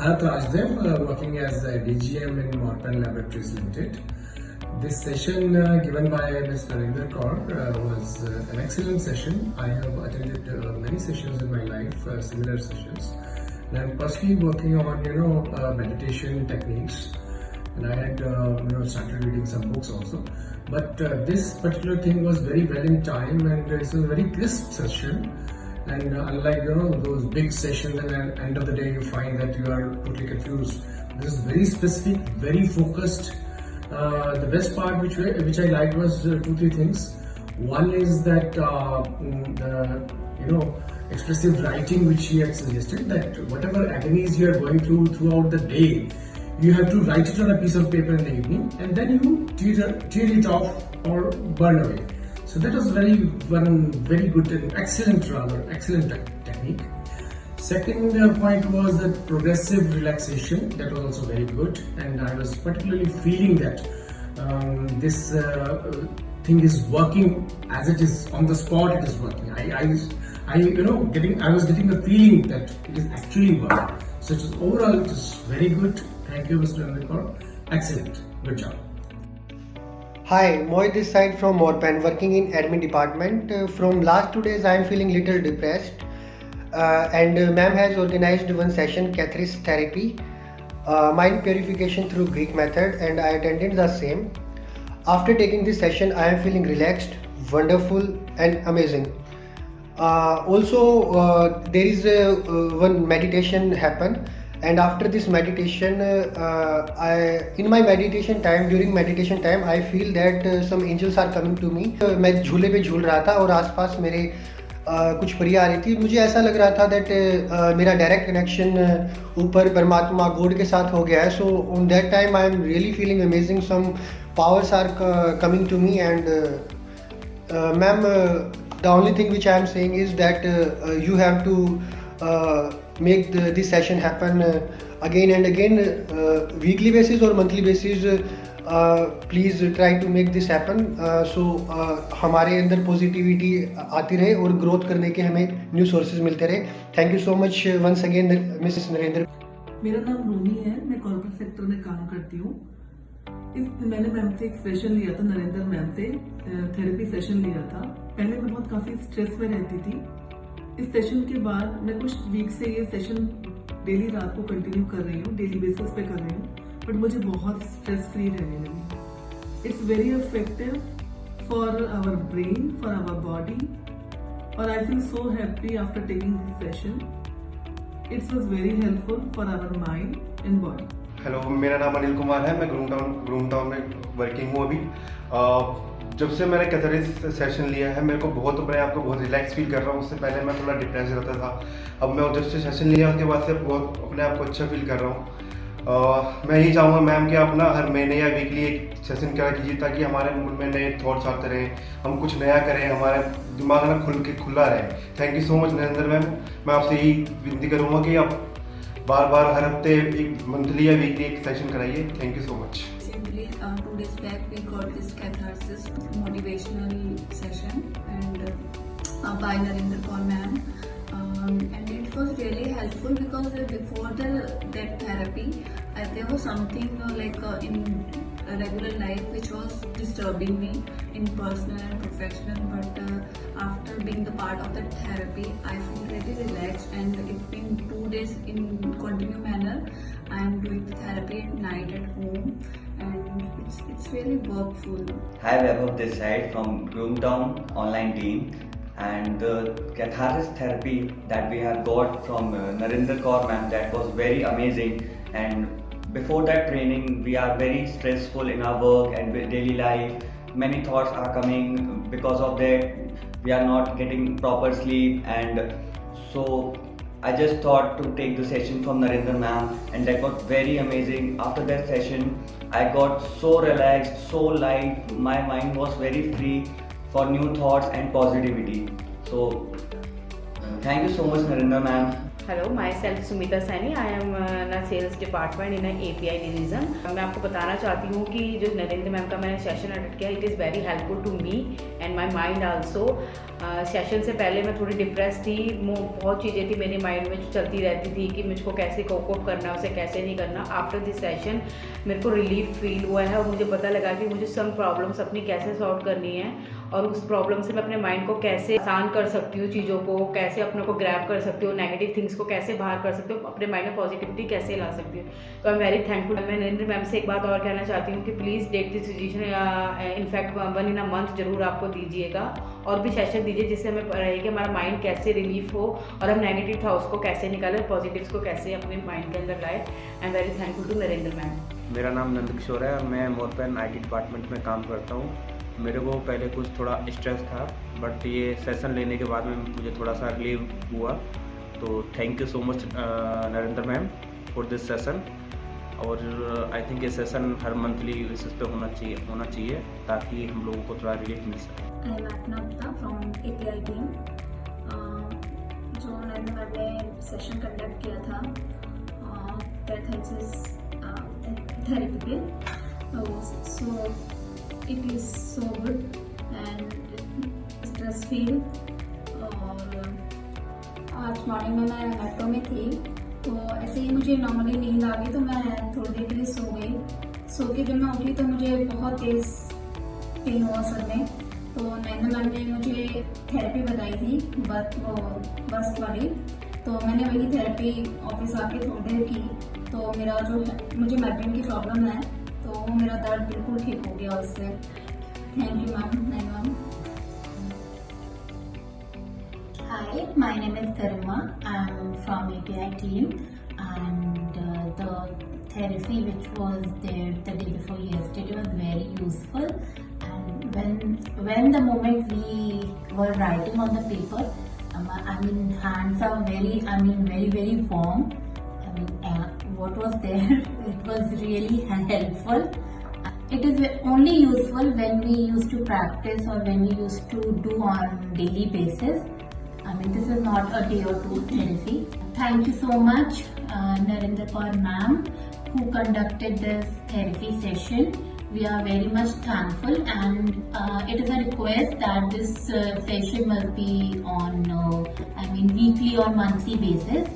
Bharat Rajdev, working as a DGM in Morpan Laboratories Limited. This session given by Mr. Narendra Kaur was an excellent session. I have attended many sessions in my life, similar sessions. And I'm personally working on meditation techniques. And I had started reading some books also. But this particular thing was very well in time, and it's a very crisp session. And unlike those big sessions, and at the end of the day you find that you are totally confused. This is very specific, very focused. The best part which I liked was 2-3 things. One is that expressive writing which he had suggested, that whatever agonies you are going through throughout the day, you have to write it on a piece of paper in the evening, and then you tear it off or burn away. So that was one very good and excellent technique. Second point was that progressive relaxation. That was also very good, and I was particularly feeling that this thing is working as it is on the spot. It is working. I was getting the feeling that it is actually working. So overall, it is very good. Thank you, Mr. Narendra. Excellent. Good job. Hi, Mohit this side from Morpan, working in admin department. From last 2 days I am feeling little depressed, and ma'am has organized one session, Catharsis therapy, mind purification through Greek method, and I attended the same. After taking this session I am feeling relaxed, wonderful and amazing. Also there is one meditation happened, and after this meditation in my meditation time, during meditation time I feel that some angels are coming to me. मैं झूले पे झूल रहा था और आसपास मेरे कुछ परियां आ रही थी. मुझे ऐसा लग रहा था दैट मेरा डायरेक्ट कनेक्शन ऊपर परमात्मा गॉड के साथ हो गया है. So on that time I am really feeling amazing. Some powers are coming to me, and ma'am the only thing which I am saying is that you have to make this session happen again and again, weekly basis or monthly basis. Please try to make this happen, so हमारे अंदर positivity आती रहे और growth करने के हमें new sources मिलते रहे. Thank you so much once again Mrs Narendra. मेरा नाम रोमी है, मैं कॉर्पोरेट सेक्टर में काम करती हूँ. मैंने मैम से एक सेशन लिया था, नरेंद्र मैम से थेरेपी सेशन लिया था. पहले मैं बहुत काफी स्ट्रेस में रहती थी. इस सेशन के बाद मैं कुछ वीक से ये सेशन डेली रात को कंटिन्यू कर रही हूँ, डेली बेसिस पे कर रही हूँ, बट मुझे बहुत स्ट्रेस फ्री रहने लगी. It's very effective for our brain, for our body, और I feel so happy after taking this session. It's was very helpful for our mind and body. Hello, मेरा नाम अनिल कुमार है. मैं ग्रूम टाउन में working हूँ अभी. जब से मैंने कैथारिस सेशन लिया है मेरे को बहुत, अपने आप को बहुत रिलैक्स फील कर रहा हूँ. उससे पहले मैं थोड़ा डिप्रेस रहता था. अब मैं जब से सेशन लिया उसके बाद से बहुत अपने आप को अच्छा फील कर रहा हूँ. मैं यही चाहूँगा मैम कि आप ना हर महीने या वीकली एक सेशन करा कीजिए, ताकि हमारे मन में नए थॉट्स आते रहें, हम कुछ नया करें, हमारा दिमाग ना खुला रहे. Thank you so much Narendra ma'am. मैं आपसे यही विनती करूँगा कि आप बार हर हफ्ते एक मंथली या वीकली एक सेशन कराइए. Thank you so much. 2 days back we got this catharsis motivational session, and by Narendra Kaur ma'am, and it was really helpful because before that therapy there was something in regular life which was disturbing me in personal and professional, but after being the part of that therapy I feel really relaxed, and it's been 2 days in continuous manner I am doing the therapy at night at home, and it's really workful. Hi, Vaibhav this side from Groomtown online team, and the catharsis therapy that we have got from Narendra Kaur ma'am, that was very amazing. And before that training we are very stressful in our work and daily life. Many thoughts are coming. Because of that we are not getting proper sleep, and so I just thought to take the session from Narendra ma'am, and that was very amazing. After that session I got so relaxed, so light. My mind was very free for new thoughts and positivity. So thank you so much Narendra ma'am Hello, myself Sumita Saini. I am in a sales department in a API division. मैं आपको बताना चाहती हूँ कि जो Narendra ma'am का मैंने session attend किया, it is very helpful to me and my mind also. Session से पहले मैं थोड़ी डिप्रेस थी. बहुत चीज़ें थी मेरे माइंड में जो चलती रहती थी कि मुझको कैसे कोप अप करना, उसे कैसे नहीं करना. आफ्टर दिस सेशन मेरे को रिलीफ फील हुआ है और मुझे पता लगा कि मुझे सम प्रॉब्लम्स अपनी कैसे सॉल्व करनी है और उस प्रॉब्लम से मैं अपने माइंड को कैसे आसान कर सकती हूँ, चीज़ों को कैसे अपने को ग्रैब कर सकती हूँ, नेगेटिव थिंग्स को कैसे बाहर कर सकती हूँ, अपने माइंड में पॉजिटिविटी कैसे ला सकती हूँ. तो आई एम वेरी थैंकफुल. मैं नरेंद्र मैम से एक बात और कहना चाहती हूँ कि please take this decision. In fact 1 in a month जरूर आपको दीजिएगा और भी सेशन दीजिए जिससे हमें रहे कि हमारा माइंड कैसे रिलीफ हो और हम नेगेटिव थॉट्स को कैसे निकालें, पॉजिटिव्स को कैसे अपने माइंड के अंदर लाए. I am very thankful to Narendra ma'am. मेरा नाम नंदकिशोर है और मैं मोरपेन IT डिपार्टमेंट में काम करता हूँ. मेरे को पहले कुछ थोड़ा स्ट्रेस था बट ये सेशन लेने के बाद में मुझे थोड़ा सा रिलीव हुआ. तो thank you so much Narendra ma'am for this session. और आई थिंक ये सेशन हर मंथली बेसिस पे होना चाहिए ताकि हम लोगों को थोड़ा रिलीफ मिल सके. I am Archana Gupta from API team. जो नरेंद्र मैम ने सेशन कंडक्ट किया था कैथारसिस थेरेपी पे, so it is so good and stress feel. और आज मॉर्निंग में मैं मेट्रो में थी तो ऐसे ही मुझे नॉर्मली नींद आ गई तो मैं थोड़ी देर के लिए सो गई. सो के जब मैं उठी तो मुझे बहुत तेज़ पेन हुआ सर में. तो नरेंद्र मैम ने मुझे थेरेपी बताई थी बस वाली. तो मैंने वही थेरेपी ऑफिस आके थोड़ी देर की तो मेरा जो मुझे माइग्रेन की प्रॉब्लम है तो वो मेरा दर्द बिल्कुल ठीक हो गया उससे. Thank you ma'am. Ma'am. Hi, my name is Garima. I'm from API team, and the therapy which was there the day before yesterday was very useful. And when the moment we were writing on the paper, hands are very warm. What was there? It was really helpful. It is only useful when we used to practice or when we used to do on daily basis. This is not a day or two therapy. Thank you so much, Narendra Kaur ma'am, who conducted this therapy session. We are very much thankful, and it is a request that this session must be on, weekly or monthly basis.